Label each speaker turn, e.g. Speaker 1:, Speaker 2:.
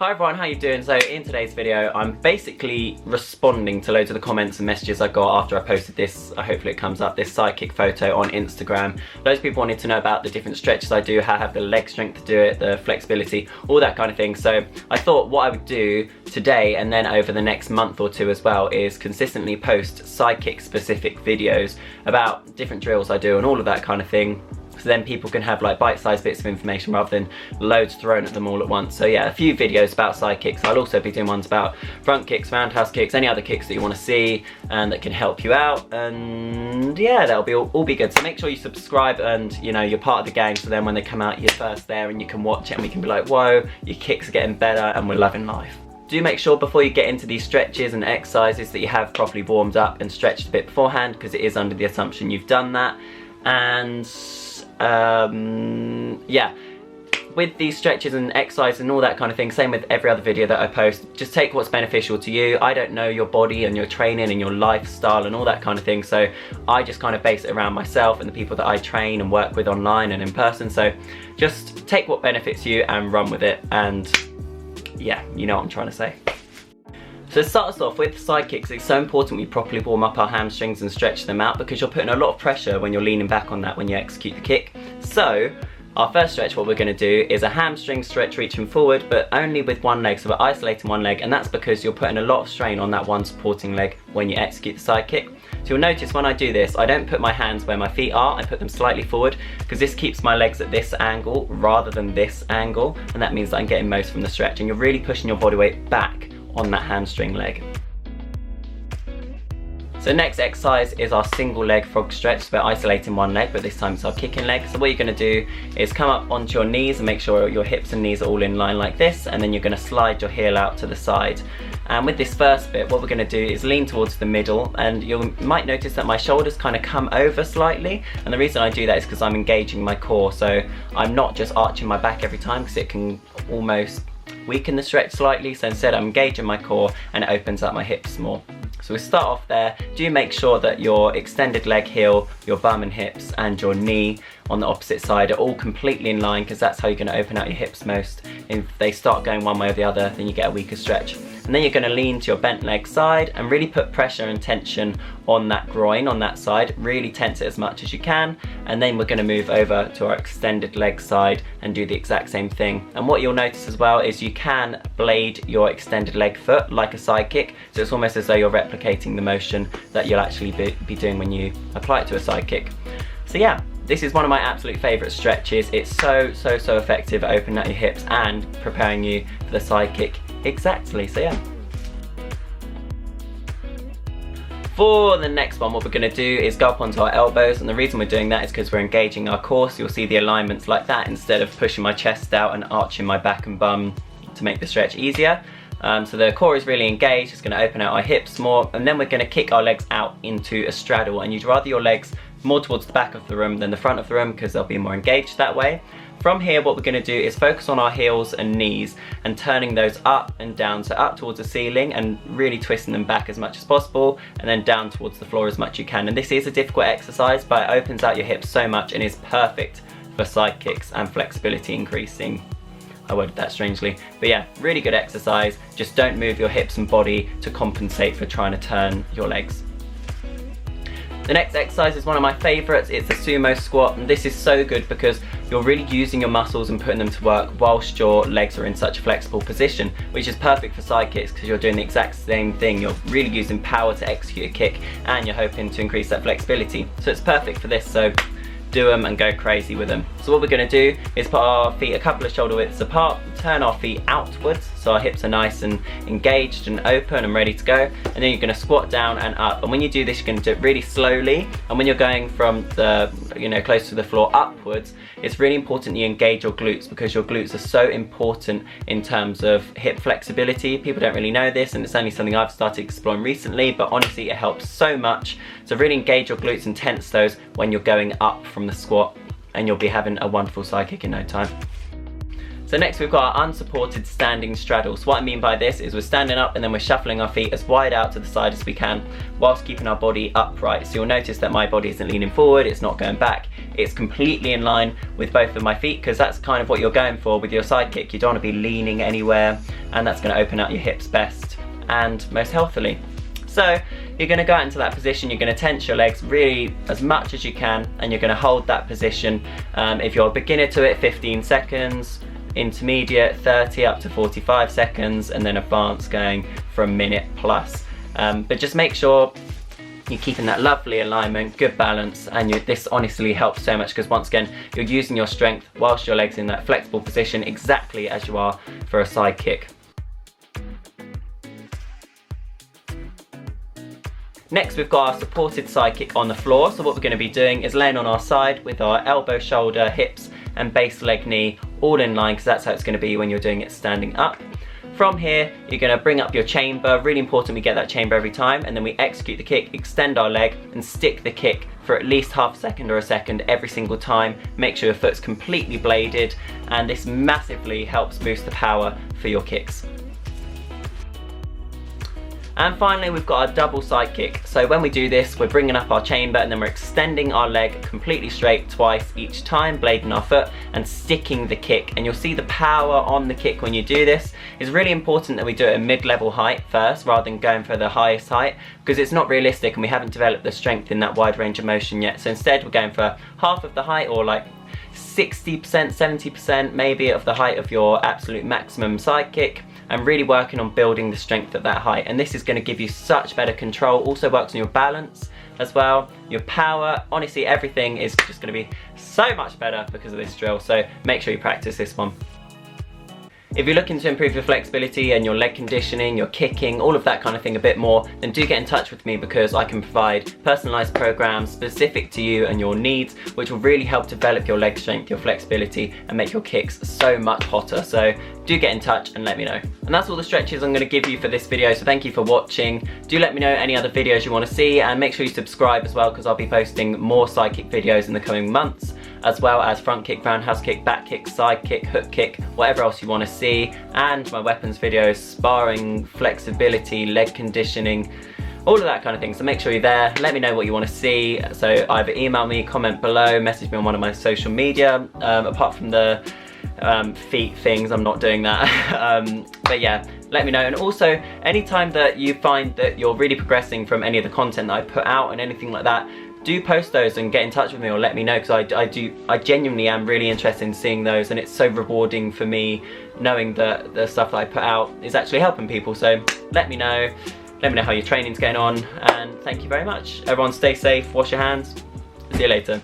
Speaker 1: Hi everyone, how you doing? So in today's video, I'm basically responding to loads of the comments and messages I got after I posted this, hopefully it comes up, this side kick photo on Instagram. Loads of people wanted to know about the different stretches I do, how I have the leg strength to do it, the flexibility, all that kind of thing. So I thought what I would do today and then over the next month or two as well is consistently post side kick specific videos about different drills I do and all of that kind of thing. So then people can have like bite-sized bits of information rather than loads thrown at them all at once. So yeah, a few videos about side kicks. I'll also be doing ones about front kicks, roundhouse kicks, any other kicks that you want to see and that can help you out. And yeah, that'll be all be good. So make sure you subscribe and you know, you're part of the gang. So then when they come out, you're first there and you can watch it and we can be like, whoa, your kicks are getting better and we're loving life. Do make sure before you get into these stretches and exercises that you have properly warmed up and stretched a bit beforehand, because it is under the assumption you've done that. And yeah, with these stretches and exercise and all that kind of thing, same with every other video that I post, just take what's beneficial to you. I don't know your body and your training and your lifestyle and all that kind of thing, so I just kind of base it around myself and the people that I train and work with online and in person. So just take what benefits you and run with it, and yeah, you know what I'm trying to say. So to start us off with side kicks, it's so important we properly warm up our hamstrings and stretch them out, because you're putting a lot of pressure when you're leaning back on that when you execute the kick. So our first stretch, what we're going to do is a hamstring stretch reaching forward, but only with one leg. So we're isolating one leg, and that's because you're putting a lot of strain on that one supporting leg when you execute the side kick. So you'll notice when I do this, I don't put my hands where my feet are, I put them slightly forward, because this keeps my legs at this angle rather than this angle, and that means that I'm getting most from the stretch, and you're really pushing your body weight back on that hamstring leg. So next exercise is our single leg frog stretch. So we're isolating one leg, but this time it's our kicking leg. So what you're going to do is come up onto your knees and make sure your hips and knees are all in line like this, and then you're going to slide your heel out to the side. And with this first bit, what we're going to do is lean towards the middle, and you might notice that my shoulders kind of come over slightly, and the reason I do that is because I'm engaging my core. So I'm not just arching my back every time, because it can almost weaken the stretch slightly. So instead I'm engaging my core and it opens up my hips more. So we start off there. Do make sure that your extended leg heel, your bum and hips and your knee on the opposite side are all completely in line, because that's how you're going to open out your hips most. If they start going one way or the other, then you get a weaker stretch. And then you're going to lean to your bent leg side and really put pressure and tension on that groin on that side. Really tense it as much as you can. And then we're going to move over to our extended leg side and do the exact same thing. And what you'll notice as well is you can blade your extended leg foot like a side kick. So it's almost as though you're replicating the motion that you'll actually be doing when you apply it to a side kick. So yeah, this is one of my absolute favourite stretches. It's so effective at opening out your hips and preparing you for the side kick exactly. So yeah. For the next one, what we're going to do is go up onto our elbows, and the reason we're doing that is because we're engaging our core. So you'll see the alignments like that instead of pushing my chest out and arching my back and bum to make the stretch easier. So the core is really engaged, it's going to open out our hips more, and then we're going to kick our legs out into a straddle, and you'd rather your legs more towards the back of the room than the front of the room, because they'll be more engaged that way. From here, what we're going to do is focus on our heels and knees and turning those up and down, so up towards the ceiling and really twisting them back as much as possible, and then down towards the floor as much as you can. And this is a difficult exercise, but it opens out your hips so much and is perfect for side kicks and flexibility increasing. I worded that strangely, but yeah, really good exercise. Just don't move your hips and body to compensate for trying to turn your legs. The next exercise is one of my favourites. It's the sumo squat, and this is so good because you're really using your muscles and putting them to work whilst your legs are in such a flexible position, which is perfect for side kicks because you're doing the exact same thing. You're really using power to execute a kick and you're hoping to increase that flexibility. So it's perfect for this, so do them and go crazy with them. So what we're going to do is put our feet a couple of shoulder widths apart, turn our feet outwards so our hips are nice and engaged and open and ready to go, and then you're going to squat down and up. And when you do this, you're going to do it really slowly, and when you're going from the, close to the floor upwards, it's really important you engage your glutes, because your glutes are so important in terms of hip flexibility. People don't really know this, and it's only something I've started exploring recently, but honestly it helps so much. So really engage your glutes and tense those when you're going up from the squat, and you'll be having a wonderful side kick in no time. So next we've got our unsupported standing straddle. So what I mean by this is we're standing up and then we're shuffling our feet as wide out to the side as we can whilst keeping our body upright. So you'll notice that my body isn't leaning forward, it's not going back, it's completely in line with both of my feet, because that's kind of what you're going for with your side kick. You don't want to be leaning anywhere and that's going to open out your hips best and most healthily. So you're going to go out into that position, you're going to tense your legs really as much as you can, and you're going to hold that position. If you're a beginner to it, 15 seconds, intermediate 30 up to 45 seconds, and then advanced going for a minute plus. But just make sure you're keeping that lovely alignment, good balance, and this honestly helps so much, because once again, you're using your strength whilst your legs in that flexible position, exactly as you are for a side kick. Next, we've got our supported side kick on the floor. So what we're going to be doing is laying on our side with our elbow, shoulder, hips, and base leg, knee all in line, because that's how it's going to be when you're doing it standing up. From here, you're going to bring up your chamber. Really important we get that chamber every time, and then we execute the kick, extend our leg, and stick the kick for at least half a second or a second every single time. Make sure your foot's completely bladed, and this massively helps boost the power for your kicks. And finally, we've got our double side kick. So when we do this, we're bringing up our chamber, and then we're extending our leg completely straight twice each time, blading our foot and sticking the kick. And you'll see the power on the kick when you do this. It's really important that we do it at mid-level height first, rather than going for the highest height, because it's not realistic and we haven't developed the strength in that wide range of motion yet. So instead, we're going for half of the height, or like 60%, 70% maybe of the height of your absolute maximum side kick, and really working on building the strength at that height. And this is going to give you such better control. Also works on your balance as well, your power. Honestly, everything is just going to be so much better because of this drill. So make sure you practice this one. If you're looking to improve your flexibility and your leg conditioning, your kicking, all of that kind of thing a bit more, then do get in touch with me, because I can provide personalised programs specific to you and your needs, which will really help develop your leg strength, your flexibility, and make your kicks so much hotter. So do get in touch and let me know. And that's all the stretches I'm going to give you for this video, so thank you for watching. Do let me know any other videos you want to see, and make sure you subscribe as well, because I'll be posting more side kick videos in the coming months, as well as front kick, roundhouse kick, back kick, side kick, hook kick, whatever else you want to see, and my weapons videos, sparring, flexibility, leg conditioning, all of that kind of thing. So make sure you're there, let me know what you want to see. So either email me, comment below, message me on one of my social media, apart from the feet things, I'm not doing that. But yeah, let me know. And also, anytime that you find that you're really progressing from any of the content that I put out and anything like that, do post those and get in touch with me, or let me know, because I genuinely am really interested in seeing those, and it's so rewarding for me knowing that the stuff that I put out is actually helping people. So let me know how your training's going on, and thank you very much. Everyone stay safe, wash your hands, see you later.